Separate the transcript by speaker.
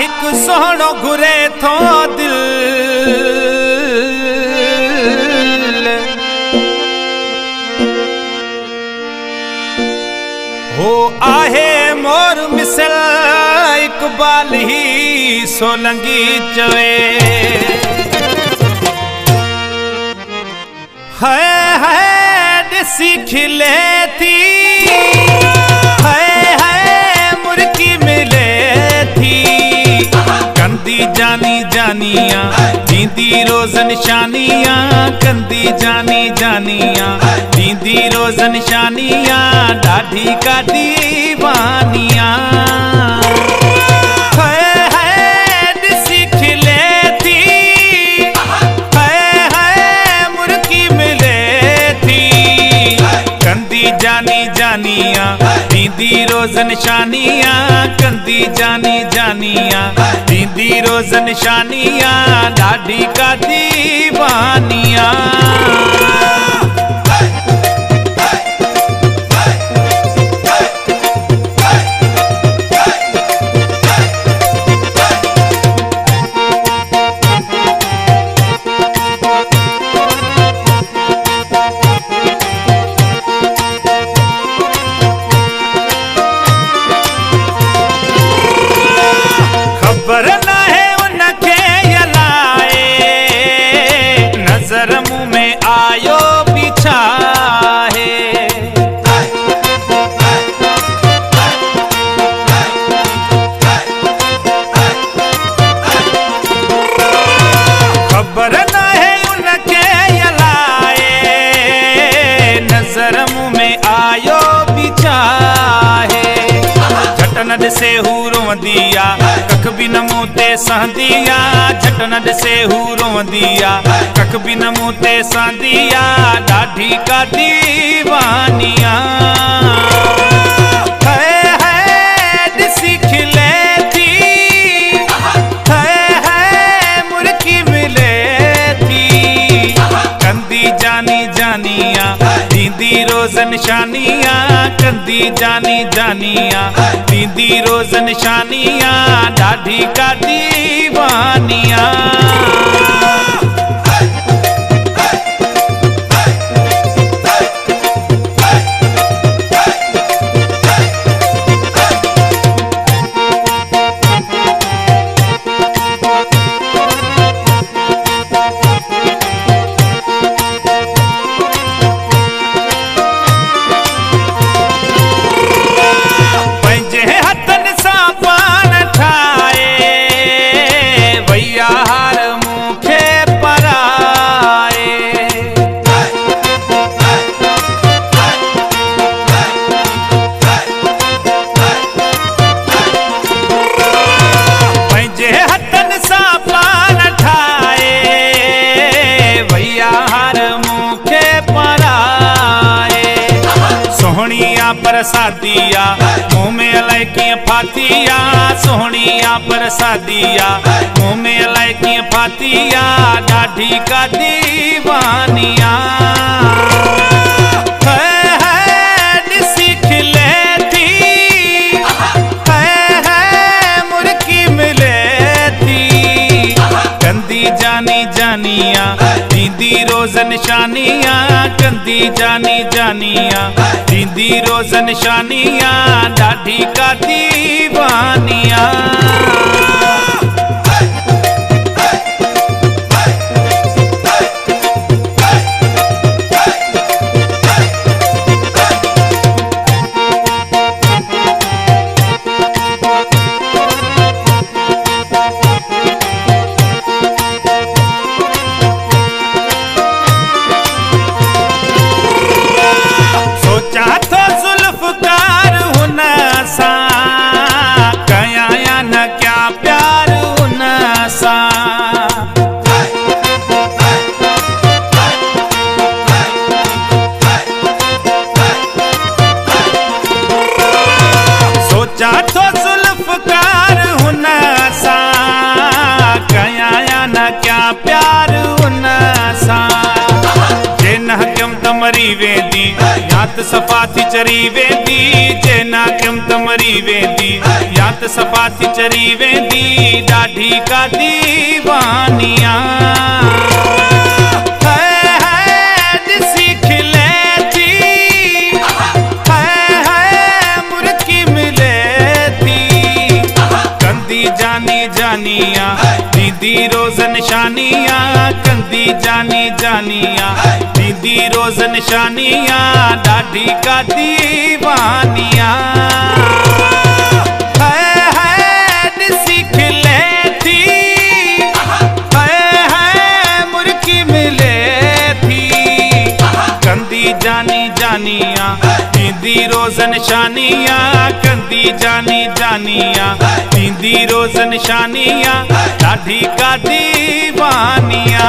Speaker 1: एक सोहणो घुरे थो दिल हो आहे मोर मिसल इकबाल ही सोलंगी चवे है दिसी खिले थी है मुर्गी मिले थी कंदी जानी जानिया दीदी रोज निशानियां कंदी जानी जानिया दीदी रोज निशानियां डाढ़ी का दीवानिया जानी जानिया दीदी रोज निशानियां कंदी जानी जानिया दीदी रोज निशानियां डाढ़ी का दीवानिया खबर न है उनके यलाए नजर मुंह में आयो बिछाए खबर न है उनके यलाए नजर मुंह में आयो बिछाए झटन से हूरों दिया कख भी न मुँह ते सहंदिया झटन से हूरों दिया कख भी न मुँह ते सहंदिया डाढ़ी का दीवानिया है दिसी खिले थी है मुर्गी मिले थी कंदी जानी जानिया दीदी रोज निशानियां कंदी जानी जानिया दीदी रोज निशानियां डाढ़ी का दीवानिया प्रसादिया मुँह में अलैकियां फातिया सोहनिया प्रसादिया मुँह में अलैकियां फातिया डाढ़ी का दीवानिया है दिसी खिले थी है मुर्गी मिले थी कंदी जानी जानिया दीदी रोज निशानियां कंदी जानी जानिया दीदी रोज निशानियां डाढ़ी का दीवानिया मरी वेंदी याद सफ़ा थी चरी वेंदी जे नाकियम त मरी वेंदी। रात सफ़ा थी चरी वेंदी ॾाढी का दीवानिया जानिया दीदी रोज निशानिया कंदी जानी जानिया दीदी रोज निशानिया ॾाढी का दीवानिया ॾिसी खिले थी मुर्की मिले थी कंदी जानी जानिया दीदी रोज निशानिया कंदी जानी जानिया दीदी रोज निशानिया ॾाढी का दीवानिया।